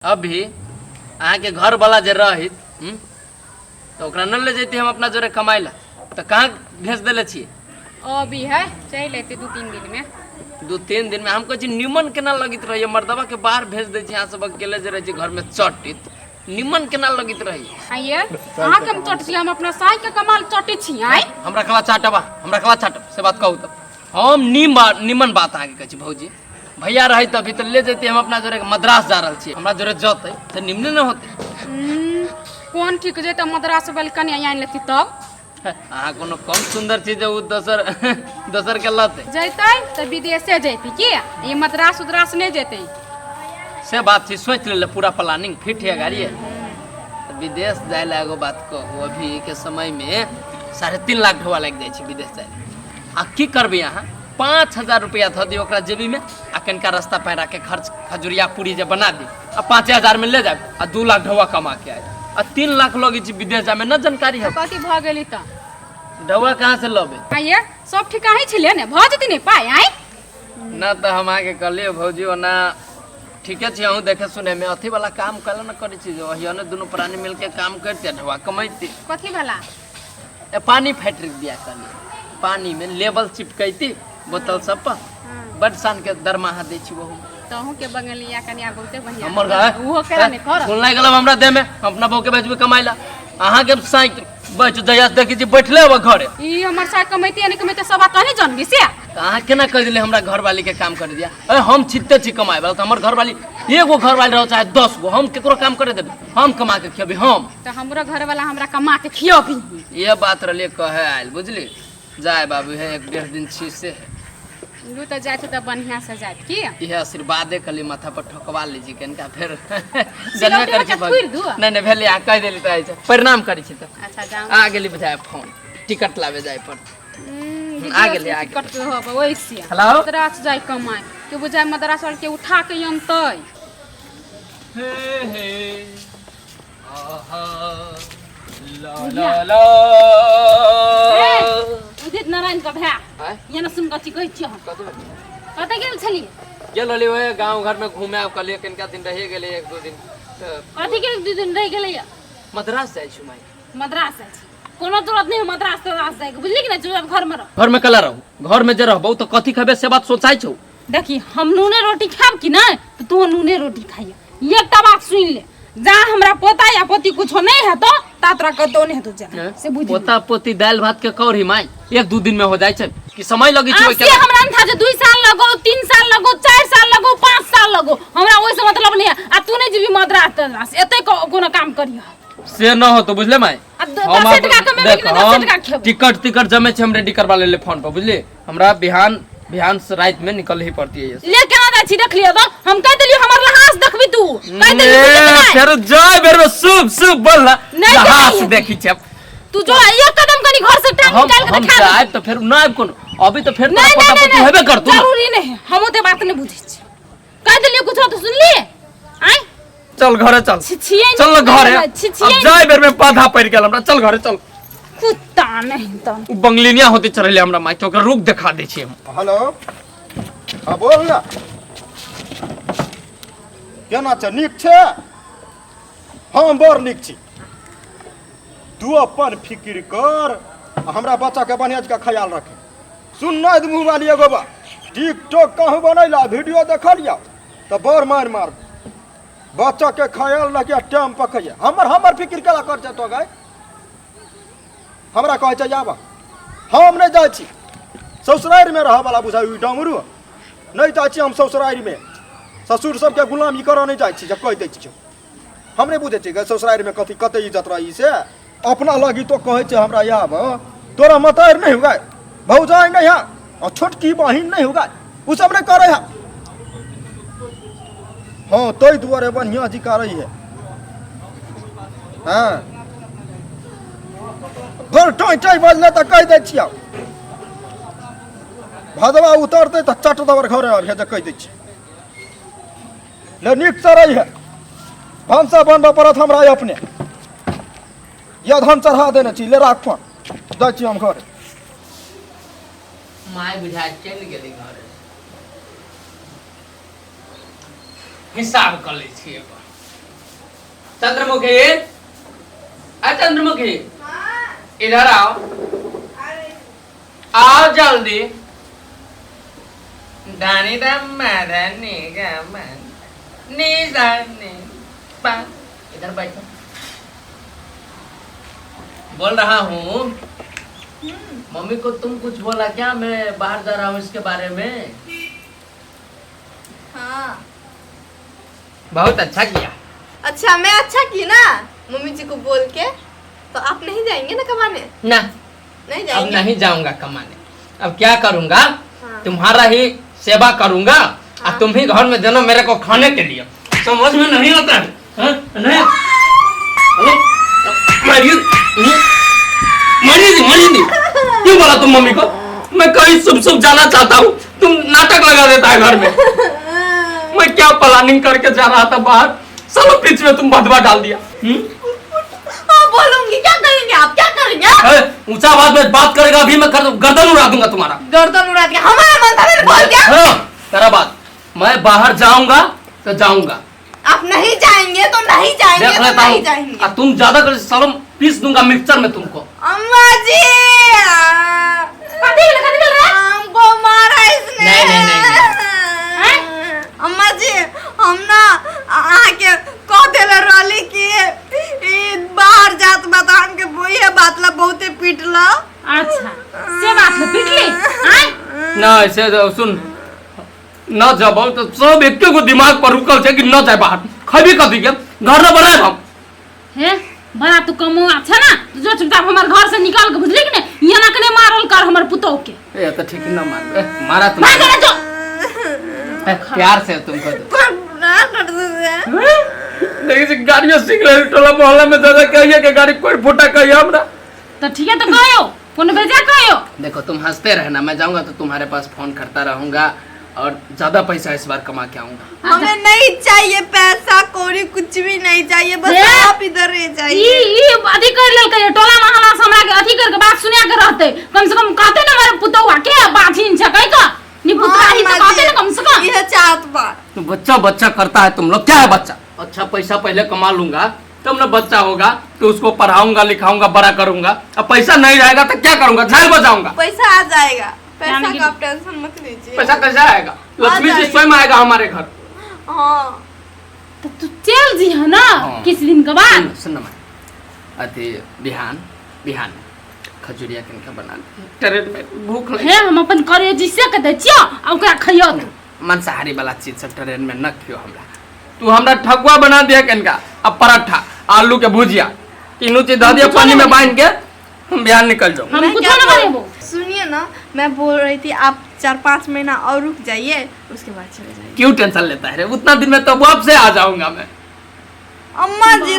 अभी अहाँ के घर वाला जे रहित तो ओकरा न ले जैती हम अपना जोरे कमाई ला तो कहाँ भेज देले छी। अभी है चल लेते 2-3 दिन में। 2-3 दिन में हमको जी निमन केना लगित रही मर्दवा के बाहर भेज दे छी। यहाँ सब अकेले जे रहे घर में चटित निमन केना लगित रही। आइए अहाँ के हम चट छी हम अपना साई के कमाल चटे छी। आई हमरा कला चाटबा हमरा कला चाटब से बात कहू तो हम निमन बात आगे कह छी। भौजी भैया रही तभी तो ले जैती हम अपना जोरे मद्रास जा रहा छी। हमरा जोरे जते तो निमने न होते। कौन ठीक जेते मद्रास वाली कन्या आन लेती तब अहाँ कोनो कम सुंदर चीज उ दोसर के लते जैते तो विदेशे जैती की ये मद्रास उद्रास नहीं जेते। से बात थी सोच ले पूरा प्लानिंग फिट है गाड़ी है तो विदेश जाए ला एगो बात कहू अभी के समय में 3.5 लाख ढोआ लग जाए विदेश जाए आ की करबे अहाँ 5,000 रुपया ध दी ओकरा जेबी में आ कनका रास्ता पैरा के खर्च खजुरिया पूरी जे बना दी आ 5,000 में ले जाए आ 2 लाख ढोआ कमा के आए आ 3 लाख लगी जी विदेश जाए में न जानकारी है कथी भ गेली त ढोआ कहाँ से लबे। आइए सब ठिकाही छिले ने भ जती नहीं पाए आई ना तो हम आके कहलिए भौजी ओना ठीके छी अहूँ देखे सुने में अथी वाला काम कल न करे छी वही दोनों प्राणी मिलके काम करते ढोआ कमाते कथी वाला पानी फैक्ट्री दिया कहलिए पानी में लेबल चिपकैती बोतल सब पर बड़ सान के दरमाहा दै छी बहु तहू के बंगलिया कन्या बहुते बढ़िया हमर गाय ओहो केला ने कर सुन लाग गलम हमरा दे में अपना बहु के बेचबे कमाइला अहाँ के साइकिल बैठ जयास देखी जी बैठले अब घरे ई हमर साथ कमैती यानी कमैते सब बात नहीं जानबी से अहाँ केना कह दिले हमरा घर वाली के काम कर दिया अरे हम छित्ते छी कमाए वाला तो हमर घर वाली एगो घर वाली रहो चाहे 10 गो हम केकरो काम करे देबे हम कमा के खियबे हम तो हमरो घर वाला हमरा कमा के खियबी ये बात रहले कहे आइल बुझली जाए बाबू है 1-1.5 दिन छी से लू तो जाए तो बढ़िया से जाए की ये आशीर्वादे कली माथा पर ठोकवा लीजिए कनका फिर जन्मे कर के नहीं नहीं भेले आ कह देली त आइछ प्रणाम करी छी त अच्छा जाओ आ गेली बुझाए फोन टिकट लावे जाए पर आ गेली टिकट हो वैसे हेलो मद्रास जाए कमाए के बुझाए मद्रास वाले के उठा के यमतै हे हे आहा ला ला ला उदित नारायण का भै ये न सुन कथी कहै छी हम कतै गेल छली गेल हली ओए गांव घर में घूमे आब कलिए कनका दिन रह गेले 1-2 दिन कथी के 2 दिन रह गेले मद्रास जाय छु माई मद्रास जाय छी कोनो जरूरत नहीं मद्रास जाए के बुझली कि नहीं चुप घर में रह घर में कला रहू घर में जे रहबो तो कथी खबे से बात सोचाई छौ देखी हम नूने रोटी खाब कि नहीं तो तू नूने रोटी खाइए एकटा बात सुन ले जा हमरा पोता या पोती कुछ नहीं है तो तातरा कतो नहीं तो जा से बुझी पोता पोती दाल भात के कौरी माई 1-2 दिन में हो जाय छै कि समय लगी छै के हमरा था जे 2 साल लगो 3 साल लगो 4 साल लगो 5 साल लगो हमरा ओइ से मतलब नहीं है आ तू नहीं जीवी मद्रास एते कोनो काम करियो से न हो तो बुझले माई हम टिकट जमे छै हम रेडी करवा ले फोन पर बुझली हमरा बिहान से रात में निकल ही पड़ती है ले के आदा छी देख लियो तो हम कह देलियो हमर लहास देखबी तू कह देलियो फेर जाय बेर शुभ बोल लहास देखी छै तू जो एक कदम कनी घर से टांग निकाल के दिखा हम जाय तो फिर ना कोनो अभी तो फिर पोता पोती हेबे कर तू जरूरी नहीं हम ओते बात नहीं बुझै छी कह देलियो कुछ तो सुन लिए आई चल घरे चल चल घरे अब जाय बेर में पाधा पड़ गेल हमरा चल घरे चल कुत्ता नहीं तो बंगलिनिया होते चले हमरा माई तो रुक दिखा दे छी हम हेलो हां बोल ना केना छ नीक छै हम बड़ नीक छी तू अपन फिक्र कर हमरा बच्चा के बढ़िया का ख्याल रखे सुन ना मुंह वाली एगो बा टिकटॉक कहूं बनैला वीडियो देखलिया तो बड़ मार बच्चा के ख्याल रखे टाइम पकइए हमर फिक्र कला कर छ तो गए हमरा कहे छ जाबा हम नहीं जाय छी ससुरारी में रह वाला बुझा डमरू नहीं जाय छी हम ससुरारी में ससुर सबके गुलामी कर नहीं जाय छी जब कह दै छी हम नहीं बुझे छी ससुरारी में कथी कते इज्जत रही से अपना लगी तो कहे छ हमरा याब तोरा मतार नहीं होगा भौजाई नहीं है और छोटकी बहिन नहीं होगा उ सब नहीं करे है हां तई दुआरे बढ़िया जी करे है हां घर टोई बजले तो कह दै छियै भदवा उतरते तो चट दबर घरे आ भेज कह दै छी ले नीक से रही है भानसा बनबा पड़त हमरा अपने या धन चढ़ा देने छी ले राख फोन दै छी हम घरे माय बुझा चल गेली घरे हिसाब कर ले छी चंद्रमुखी, चंद्रमुखी, इधर आओ, आओ जल्दी। दानी दम मदनी गमन निजानी पा, इधर बैठो। बोल रहा हूँ, मम्मी को तुम कुछ बोला क्या? मैं बाहर जा रहा हूँ इसके बारे में। हाँ। बहुत अच्छा किया। अच्छा मैं अच्छा की ना मम्मी जी को बोल के, तो आप नहीं जाएंगे ना कमाने? ना, नहीं अब जाएंगे? नहीं जाऊंगा कमाने। अब क्या करूंगा? हाँ। तुम्हारा ही सेवा करूंगा और तुम ही घर में देना मेरे को खाने के लिए। समझ में नहीं आता है? हाँ? नहीं? हेलो? मारिए दी। क्यों बोला तुम मम्मी को? मैं कहीं शुभ जाना चाहता हूँ, तुम नाटक लगा देता है घर में। मैं क्या प्लानिंग करके जा रहा था बाहर, सालों बीच में तुम बदवा डाल दिया। हाँ बोलूंगी, क्या करेंगे आप? क्या करेंगे? ऊंचा आवाज में बात करेगा अभी मैं गर्दन उड़ा दूंगा तुम्हारा। गर्दन उड़ा दिया हमारा माथा में बोल दिया। हाँ, तेरा बात। मैं बाहर जाऊंगा तो जाऊंगा। आप नहीं जाएंगे तो नहीं जाएंगे, देख तो लेता नहीं हूँ। जाएंगे। तुम ज्यादा कर सालों पीस दूंगा मिक्सचर में तुमको। अम्मा जी हमको मारा इसने। नहीं। अम्मा जी हम ना आके कह देले रहली कि ई बाहर जात बता हमके बोइए बातला बहुते पीटला। अच्छा से बात है पिटली हैं? ना ऐसे सुन, न जब तो सब एक को दिमाग पर रुकल छे कि न जाए बाहर। खबी कथी के घर न बनाए हम। हे बड़ा तू कमो अच्छा ना, तू जो चुपचाप हमार घर से निकाल के बुझली कि नहीं, ये ना कने मारल कर हमर पुतौ के। ए तो ठीक न मार। मारा तुम। भाग जा जो। प्यार से तुमको ना कर दे। देखिए से गाड़ियों सीख रहे टोला मोहल्ला में दादा कहिए कि गाड़ी कोई फुटा कहिए हमरा। तो ठीक है तो कहियो, कौन भेजा कहियो। देखो तुम हंसते रहना, मैं जाऊंगा तो तुम्हारे पास फोन करता रहूंगा और ज्यादा पैसा इस बार कमा के आऊंगा। हमें नहीं चाहिए पैसा कौड़ी, कुछ भी नहीं चाहिए, बस हे? आप इधर रह जाइए। ई अथी कर लेल के टोला महला से हमरा के अथी करके बात सुनिया के रहते, कम से कम कहते ना मेरे पुतौआ के बाछिन छ कहि का नी पुतरा ही तो कहते ना कम से कम। यह चाहत बा। तो बच्चा करता है तुम लोग। क्या है बच्चा? अच्छा पैसा पहले कमा लूंगा तब ना बच्चा होगा, तो उसको पढ़ाऊंगा लिखाऊंगा बड़ा करूंगा। अब पैसा नहीं रहेगा तो क्या करूंगा? झाल बजाऊंगा। पैसा आ जाएगा, पैसा यानी कि- का आप टेंशन मत लीजिए। पैसा कैसे आएगा? लक्ष्मी जी जाएगा। स्वयं आएगा हमारे घर। हाँ तो तू चल जी है ना हाँ। किस दिन के बाद। सुन मैं अति बिहान खजूरिया किनका बना ट्रेन में भूख लगी। हे हम अपन करे जिसे के दे छियो आ ओकरा खइयो तू। मांसाहारी वाला चीज सब ट्रेन में न खियो हमरा। तू हमरा ठकुआ बना दिया किनका, अब पराठा आलू के भुजिया तीनों चीज धो दिया पानी में बांध के हम बिहान निकल जाओ। हम मैं कुछ क्या ना बोल- करेबो। सुनिए ना, मैं बोल रही थी आप 4-5 महीना और रुक जाइए, उसके बाद चले जाइए। क्यों टेंशन लेता है रे? उतना दिन में तो वापस से आ जाऊंगा मैं। अम्मा जी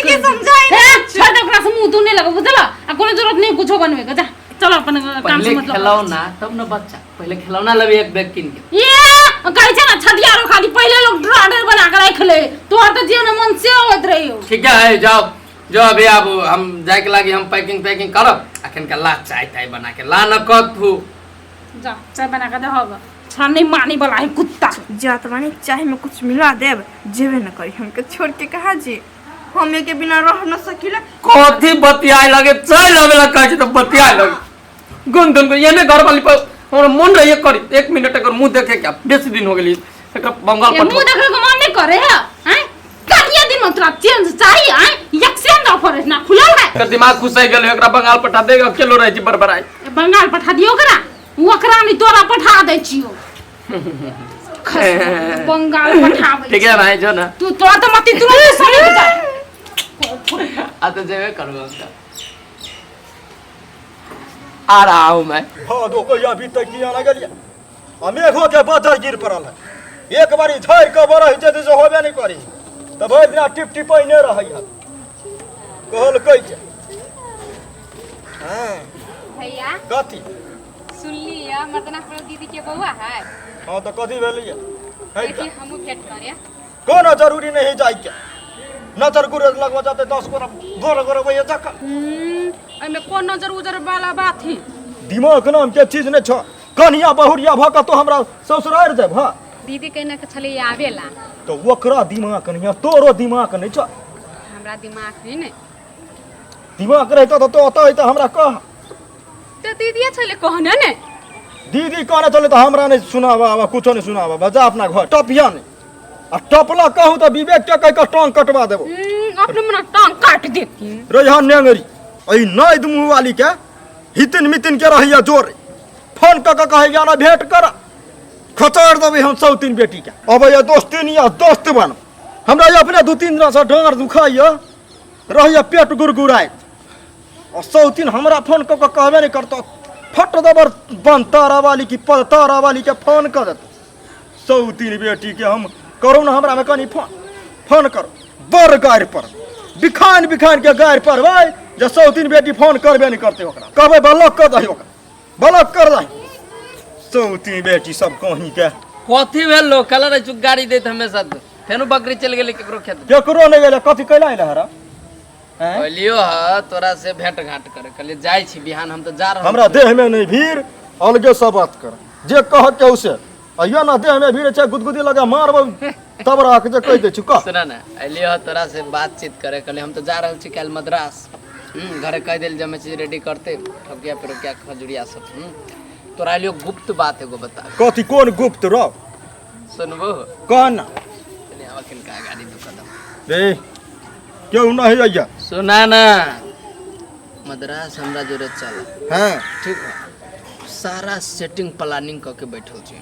के समझाई हे ना। छोड़ दे ओकरा से मुंह तू नहीं लगा बुझला, आ कोनो जरूरत नहीं कुछो बनवे के। जा चलो अपन काम पहले से मतलब। खिलौना तब न बच्चा। पहले खिलौना लबे एक बैग किन के। ये कहै छै ना छटिया रो खाली पहले लोग ड्राडर बना के रख ले, तोहर त जीवन मन से होत रहियो। ठीक है जाओ जो अभी अब हम जाए के लागी हम पैकिंग करब। अखन के ला चाय ताय बना के ला न कथू। जा चाय बना के दे होगा, छानी मानी वाला है कुत्ता। जात मानी चाय में कुछ मिला देब, जेबे न करी हमके छोड़ के। कहा जी हमें के बिना रह न सकिला। कथी बतियाए लगे चाय लबेला कहै छै त बतियाए लगे। गुन को ये घर वाली पर हमरा मन रहिए करी 1 मिनट अगर मुंह देखे क्या बेसी दिन हो गेली एकरा बंगाल ये पर मुंह देखे के मन नहीं करे है हैं? काटिया दिन में तोरा चेंज चाहिए हैं? एक्सचेंज ऑफर है ना खुलल है। कर दिमाग खुश गेल एकरा बंगाल पठा देगा अकेलो रह छी बरबराई। बंगाल पठा दियो करा, ओकरा नहीं तोरा पठा दे छियो। बंगाल पठावे ठीक है भाई जो ना तू तो मती तुरंत सड़ी जाए। आ तो जेबे करूंगा उसका। आ रहा हूं मैं। हाँ दो कोई अभी तक किया ना गलिया हमें हो के पत्थर गिर पड़ल है। एक बारी झाड़ के बरह जे से होबे नहीं करी तब भर दिन टिप टिप नहीं रहै है। कहल कह छै हां भैया कथी सुन लिया मर्दनापुर दीदी के बउआ है। हां तो कथी भेलिए है देखिए हमू भेंट करे। कोनो जरूरी नहीं जाय के नजर गुरे लगवा जाते 10 गोर गोर भैया जका एमे कोन नजर उजर वाला बात है? दिमाग नाम के चीज नहीं छ। कनिया बहुरिया भ के तो हमरा ससुरार देब। हां दीदी कहने के छले आवेला तो ओकरा दिमाग नहीं है, तोरो दिमाग नहीं छ। हमरा दिमाग नहीं ने दिमाग रहता तो अतः तो हमरा कह। तो दीदी छले कहने ने दीदी कहने चले तो हमरा नहीं सुनावा, कुछ नहीं सुनावा, बजा अपना घर टपिया नहीं। आ टपला कहूँ तो विवेक के कह के टांग कटवा देबो। अपने मन टांग काट देती रहा नेंगरी अई नई दुमुह वाली के हितिन मितिन के रहिया जोर फोन क कहे जाना भेंट कर खचर देबे हम सब तीन बेटी के। अब ये दोस्ती नहीं दोस्त बन। हमरा ये अपने 2-3 दिन से डांर दुखाइए रहिया पेट गुरगुराए और सब तीन हमरा फोन क कहबे नहीं करतो फट दबर बन तारा वाली की पद तारा वाली के फोन कर देत सब तीन बेटी के हम करू ना हमरा में कनी फोन करो बर गायर पर बिखान के गायर पर भाई जे सौ तीन बेटी फोन करबे नहीं करते ओकरा कहबे ब्लॉक कर दही ओकरा ब्लॉक कर दही सौ तीन बेटी सब कहीं के कथी भेल लो कलर चुक गाड़ी देत हमेशा फेनु बकरी चल गेली केकरो खेत केकरो नहीं गेले कथी कैला आइला हरा कहलियो ह तोरा से भेंट घाट करे कहले जाय छी बिहान हम तो जा रहल हमरा देह में नहीं भीड़ अलगे सब बात कर जे कह के उसे अइया ना देह में भीड़ छै गुदगुदी लगा मारबो तब राख जे कह दे छु का सुना ना अलियो तोरा से बातचीत करे कहले हम तो जा रहल छी कल मद्रास घरे कह देल जमे चीज रेडी करते ठकिया पेरोकिया खजुरिया सब तोरा लियो गुप्त बात एगो बता कथी कोन गुप्त रो सुनबो कौन चले वकील का गाड़ी दुकान रे क्यों नहीं अइया सुना ना मद्रास हमरा जोरे चल हां ठीक है सारा सेटिंग प्लानिंग करके बैठल छी